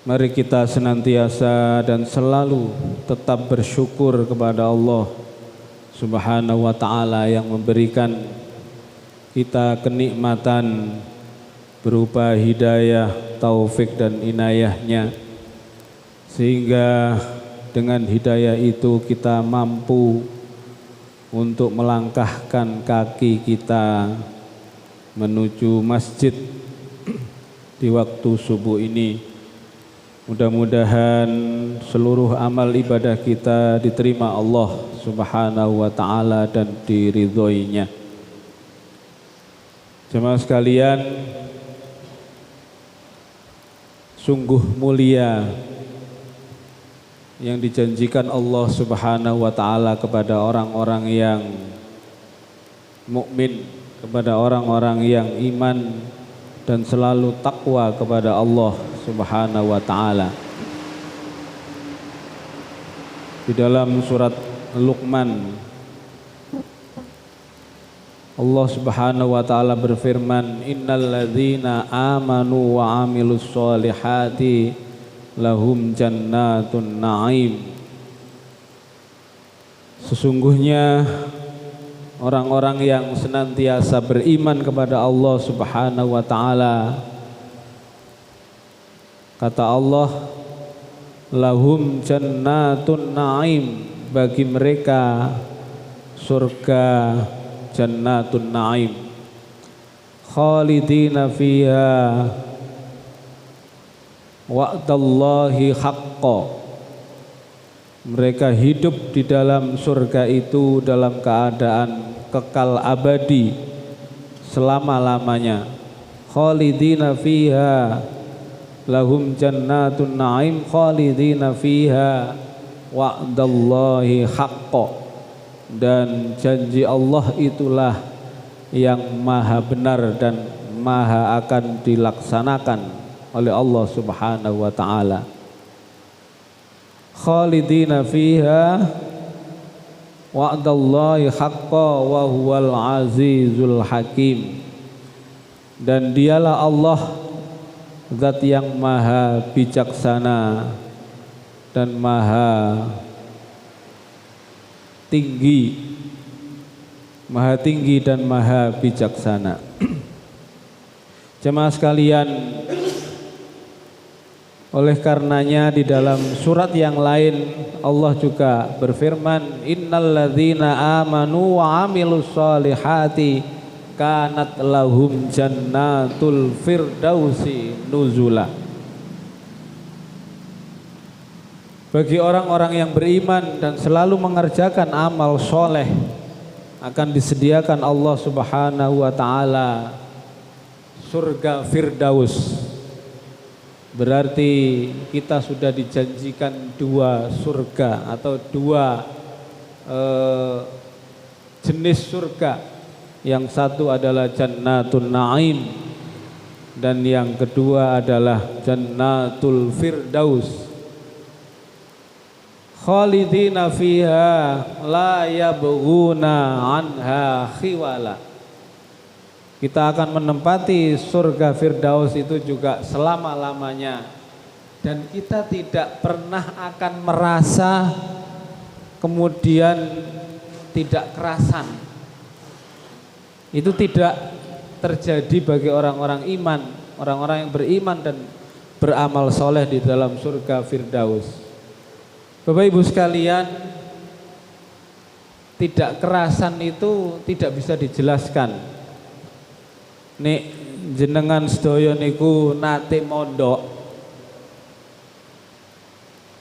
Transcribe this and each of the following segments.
Mari kita senantiasa dan selalu tetap bersyukur kepada Allah Subhanahu wa ta'ala yang memberikan kita kenikmatan berupa hidayah, taufik dan inayahnya, sehingga dengan hidayah itu kita mampu untuk melangkahkan kaki kita menuju masjid di waktu subuh ini. Mudah-mudahan seluruh amal ibadah kita diterima Allah Subhanahu wa ta'ala dan diridhoinya. Jemaah sekalian, sungguh mulia yang dijanjikan Allah Subhanahu wa ta'ala kepada orang-orang yang mukmin, kepada orang-orang yang iman dan selalu takwa kepada Allah Subhanahu wa ta'ala. Di dalam surat Luqman, Allah Subhanahu wa ta'ala berfirman, innal ladzina amanu wa amilus solihati lahum jannatun na'im. Sesungguhnya orang-orang yang senantiasa beriman kepada Allah Subhanahu wa ta'ala, kata Allah, lahum jannatun na'im, bagi mereka surga jannatun na'im, khalidina fiha wa'dallahi haqqa. Mereka hidup di dalam surga itu dalam keadaan kekal abadi selama-lamanya. Khalidina fiha, lahum jannatun na'im khalidina fiha wa'dallahi haqqa. Dan janji Allah itulah yang maha benar dan maha akan dilaksanakan oleh Allah Subhanahu wa ta'ala. Khalidina fiha wa'dallahi haqqa wa huwal azizul hakim. Dan dialah Allah zat yang maha bijaksana dan maha tinggi dan maha bijaksana. Jemaah sekalian, oleh karenanya di dalam surat yang lain Allah juga berfirman, innal ladzina amanu wa amilus solihati kanat lahum jannatul firdausi nuzula. Bagi orang-orang yang beriman dan selalu mengerjakan amal soleh, akan disediakan Allah Subhanahu wa ta'ala surga firdaus. Berarti kita sudah dijanjikan dua surga atau dua jenis surga. Yang satu adalah Jannatul Na'im dan yang kedua adalah Jannatul Firdaus. Khalidina fiha la yabghuna anha khiwala. Kita akan menempati surga Firdaus itu juga selama-lamanya, dan kita tidak pernah akan merasa kemudian tidak kerasan. Itu tidak terjadi bagi orang-orang iman, orang-orang yang beriman dan beramal soleh di dalam surga Firdaus. Bapak Ibu sekalian, tidak kerasan itu tidak bisa dijelaskan. Nek jenengan sedaya niku nate mondok,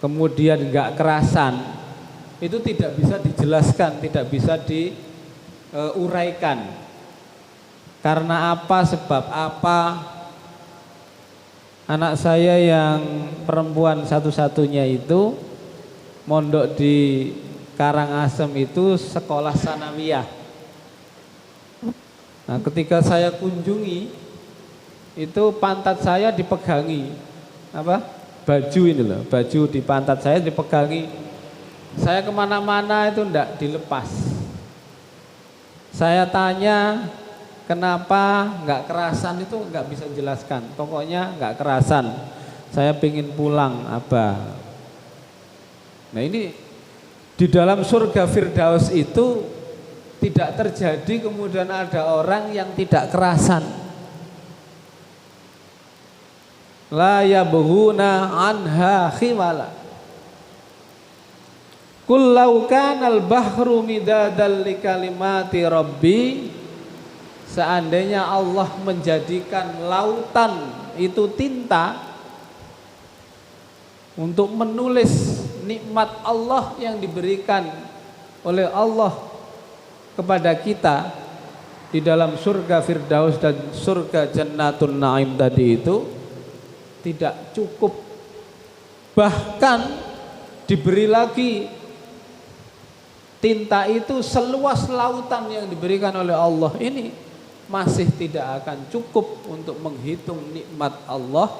kemudian enggak kerasan, itu tidak bisa dijelaskan, tidak bisa diuraikan. Karena apa, sebab apa? Anak saya yang perempuan satu-satunya itu mondok di Karangasem itu sekolah sanawiyah. Nah, ketika saya kunjungi itu pantat saya dipegangi baju ini loh, baju di pantat saya dipegangi. Saya kemana-mana itu enggak dilepas. Saya tanya kenapa enggak kerasan, itu enggak bisa jelaskan. Pokoknya enggak kerasan. saya pengen pulang, Abah. Nah ini di dalam surga Firdaus itu tidak terjadi kemudian ada orang yang tidak kerasan. La yabghuna anha khiwala. Qul law kanal bahru midadal li kalimati rabbi. Seandainya Allah menjadikan lautan itu tinta untuk menulis nikmat Allah yang diberikan oleh Allah kepada kita di dalam surga Firdaus dan surga Jannatun Naim tadi itu tidak cukup, bahkan diberi lagi tinta itu seluas lautan yang diberikan oleh Allah ini masih tidak akan cukup untuk menghitung nikmat Allah.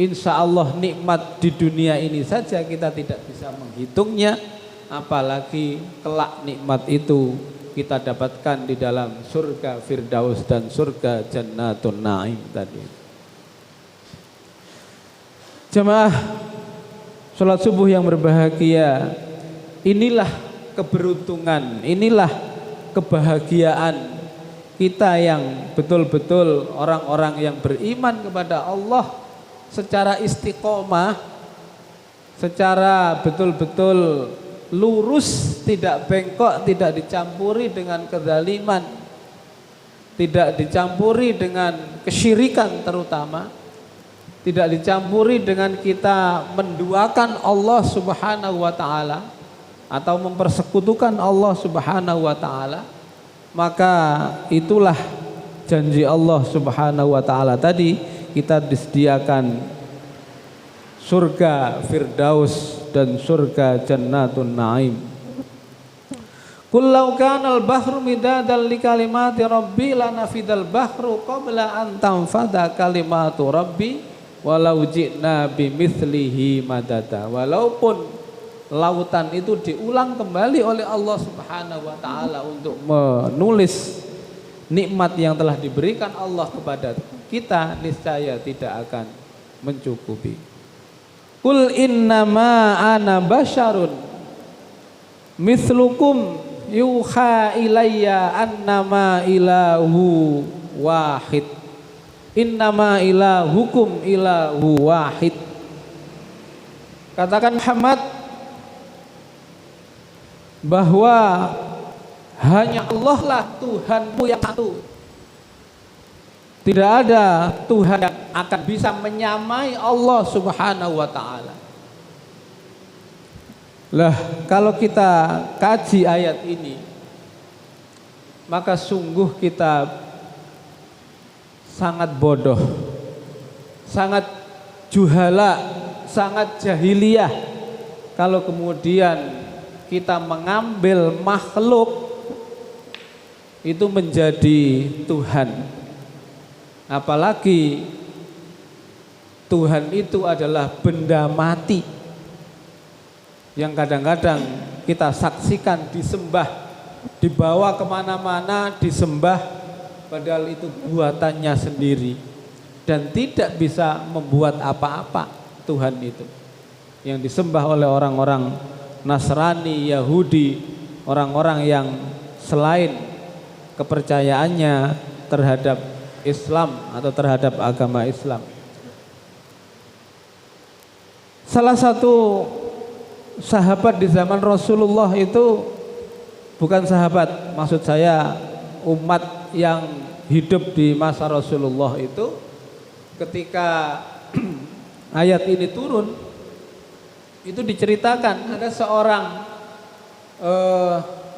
Insya Allah nikmat di dunia ini saja kita tidak bisa menghitungnya, apalagi kelak nikmat itu kita dapatkan di dalam surga Firdaus dan surga Jannatun Naim tadi. Jemaah sholat subuh yang berbahagia, inilah keberuntungan, inilah kebahagiaan kita yang betul-betul orang-orang yang beriman kepada Allah secara istiqomah, secara betul-betul lurus, tidak bengkok, tidak dicampuri dengan kezaliman, tidak dicampuri dengan kesyirikan terutama, tidak dicampuri dengan kita menduakan Allah Subhanahu wa taala atau mempersekutukan Allah Subhanahu wa taala. Maka itulah janji Allah Subhanahu wa taala tadi, kita disediakan surga Firdaus dan surga Jannatun Naim. Qul law kana al-bahru midadan li kalimati rabbi lanafidal bahru qabla an tanfada kalimatu rabbi walau ji'na bimithlihi madada. Walaupun lautan itu diulang kembali oleh Allah Subhanahu wa taala untuk menulis nikmat yang telah diberikan Allah kepada kita, niscaya tidak akan mencukupi. Qul innama ana basyarun mithlukum yuha ilayya annama ilahu wahid. Innama ilahukum ilahu wahid. Katakan Muhammad bahwa hanya Allah lah Tuhanmu yang satu. Tidak ada Tuhan yang akan bisa menyamai Allah Subhanahu wa ta'ala. Lah, kalau kita kaji ayat ini, maka sungguh kita sangat bodoh, sangat juhala, sangat jahiliyah kalau kemudian kita mengambil makhluk itu menjadi Tuhan. Apalagi Tuhan itu adalah benda mati yang kadang-kadang kita saksikan disembah, dibawa kemana-mana disembah, padahal itu buatannya sendiri dan tidak bisa membuat apa-apa. Tuhan itu yang disembah oleh orang-orang Nasrani, Yahudi, orang-orang yang selain kepercayaannya terhadap Islam atau terhadap agama Islam. Salah satu sahabat di zaman Rasulullah itu, bukan sahabat, maksud saya umat yang hidup di masa Rasulullah itu, ketika ayat ini turun, itu diceritakan ada seorang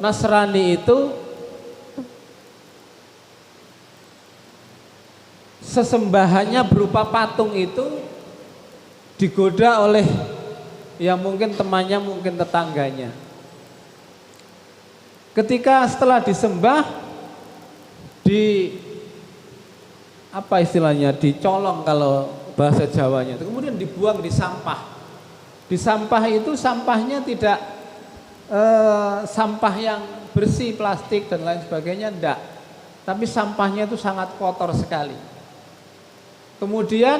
Nasrani itu sesembahannya berupa patung itu digoda oleh ya mungkin temannya, mungkin tetangganya. Ketika setelah disembah, di apa istilahnya, dicolong kalau bahasa Jawanya, kemudian dibuang di sampah. Di sampah itu sampahnya tidak sampah yang bersih, plastik dan lain sebagainya, enggak, tapi sampahnya itu sangat kotor sekali. Kemudian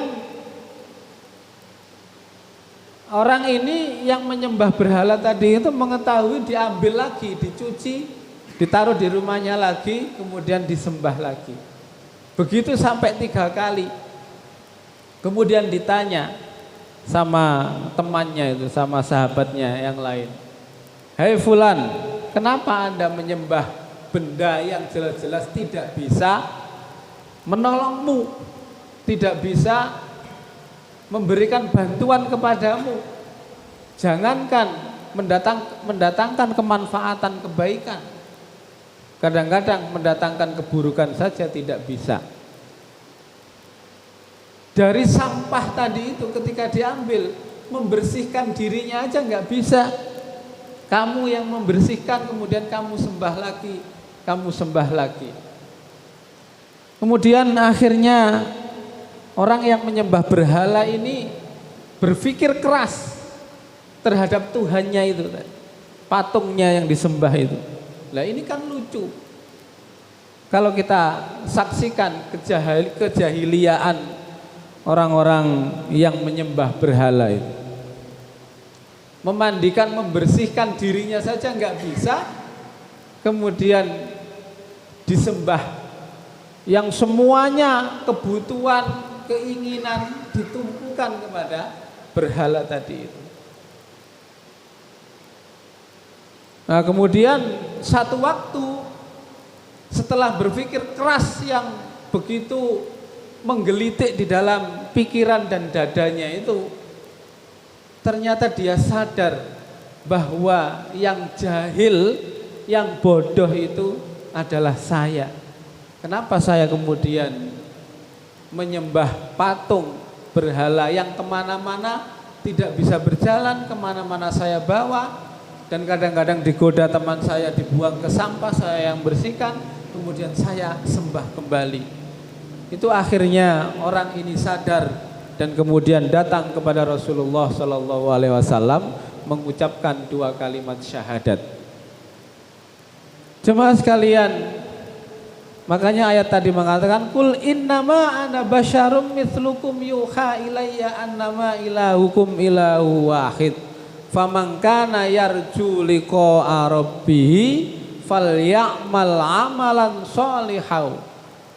orang ini yang menyembah berhala tadi itu mengetahui diambil lagi, dicuci, ditaruh di rumahnya lagi, kemudian disembah lagi. Begitu sampai 3 kali. Kemudian ditanya sama temannya itu, sama sahabatnya yang lain, "Hei fulan, kenapa Anda menyembah benda yang jelas-jelas tidak bisa menolongmu, tidak bisa memberikan bantuan kepadamu, jangankan mendatangkan kemanfaatan kebaikan, kadang-kadang mendatangkan keburukan saja tidak bisa." Dari sampah tadi itu ketika diambil, membersihkan dirinya aja nggak bisa. Kamu yang membersihkan, kemudian kamu sembah lagi, kamu sembah lagi. Kemudian akhirnya orang yang menyembah berhala ini berpikir keras terhadap Tuhannya itu, patungnya yang disembah itu. Lah ini kan lucu. Kalau kita saksikan kejahiliaan orang-orang yang menyembah berhala itu, memandikan, membersihkan dirinya saja nggak bisa, kemudian disembah, yang semuanya kebutuhan, keinginan ditumpukan kepada berhala tadi itu. Nah kemudian satu waktu setelah berpikir keras yang begitu menggelitik di dalam pikiran dan dadanya itu, ternyata dia sadar bahwa yang jahil, yang bodoh itu adalah saya. Kenapa saya kemudian menyembah patung berhala yang kemana-mana tidak bisa berjalan, kemana-mana saya bawa, dan kadang-kadang digoda teman saya, dibuang ke sampah, saya yang bersihkan, kemudian saya sembah kembali. Itu akhirnya orang ini sadar dan kemudian datang kepada Rasulullah Sallallahu Alaihi Wasallam mengucapkan 2 kalimat syahadat. Jemaah sekalian, makanya ayat tadi mengatakan kul innama ana basyarum mithlukum yuha ilayya annama ilahukum ilahu wahid faman kana yarju liqa'a rabbih falyamal amalan sholihan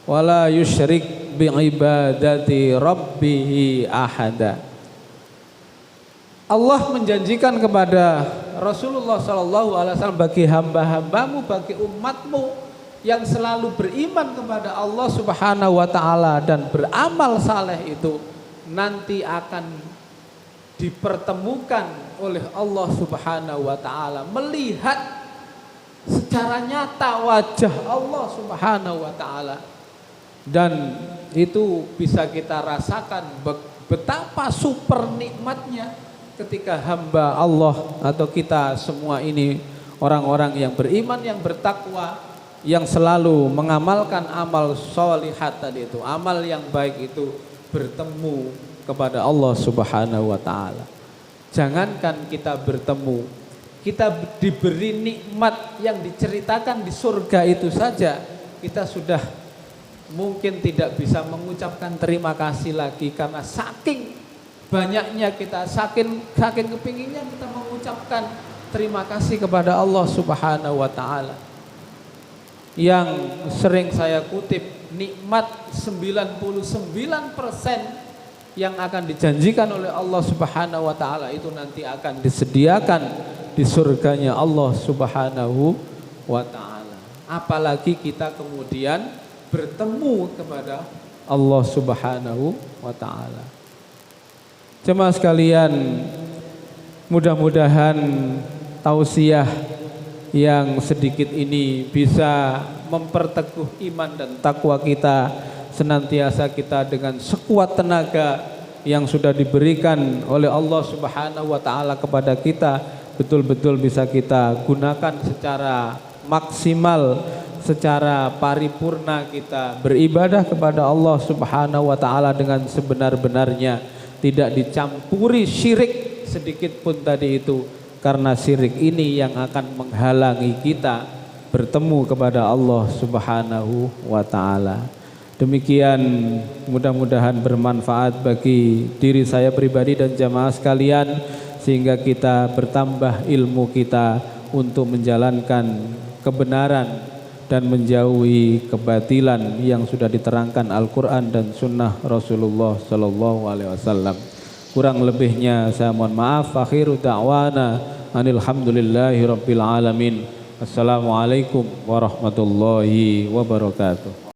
wala yusyrik bi'ibadati rabbih ahada. Allah menjanjikan kepada Rasulullah SAW, bagi hamba-hambamu, bagi umatmu yang selalu beriman kepada Allah Subhanahu wa ta'ala dan beramal saleh itu, nanti akan dipertemukan oleh Allah Subhanahu wa ta'ala, melihat secara nyata wajah Allah Subhanahu wa ta'ala. Dan itu bisa kita rasakan betapa super nikmatnya ketika hamba Allah atau kita semua ini orang-orang yang beriman, yang bertakwa, yang selalu mengamalkan amal sholihat tadi itu, amal yang baik itu, bertemu kepada Allah Subhanahu wa ta'ala. Jangankan kita bertemu, kita diberi nikmat yang diceritakan di surga itu saja, kita sudah mungkin tidak bisa mengucapkan terima kasih lagi, karena saking banyaknya kita, saking kepinginnya kita mengucapkan terima kasih kepada Allah Subhanahu wa ta'ala. Yang sering saya kutip, nikmat 99% yang akan dijanjikan oleh Allah Subhanahu wa ta'ala itu nanti akan disediakan di surganya Allah Subhanahu wa ta'ala. Apalagi kita kemudian bertemu kepada Allah Subhanahu wa ta'ala. Jemaah sekalian, mudah-mudahan tausiah yang sedikit ini bisa memperteguh iman dan takwa kita, senantiasa kita dengan sekuat tenaga yang sudah diberikan oleh Allah Subhanahu wa ta'ala kepada kita, betul-betul bisa kita gunakan secara maksimal, secara paripurna, kita beribadah kepada Allah Subhanahu wa ta'ala dengan sebenar-benarnya, tidak dicampuri syirik sedikit pun tadi itu, karena syirik ini yang akan menghalangi kita bertemu kepada Allah Subhanahu wa ta'ala. Demikian, mudah-mudahan bermanfaat bagi diri saya pribadi dan jamaah sekalian. sehingga kita bertambah ilmu kita untuk menjalankan kebenaran dan menjauhi kebatilan yang sudah diterangkan Al-Quran dan Sunnah Rasulullah Sallallahu Alaihi Wasallam. Kurang lebihnya saya mohon maaf. Akhiru da'wana anilhamdulillahi rabbil alamin. Assalamualaikum warahmatullahi wabarakatuh.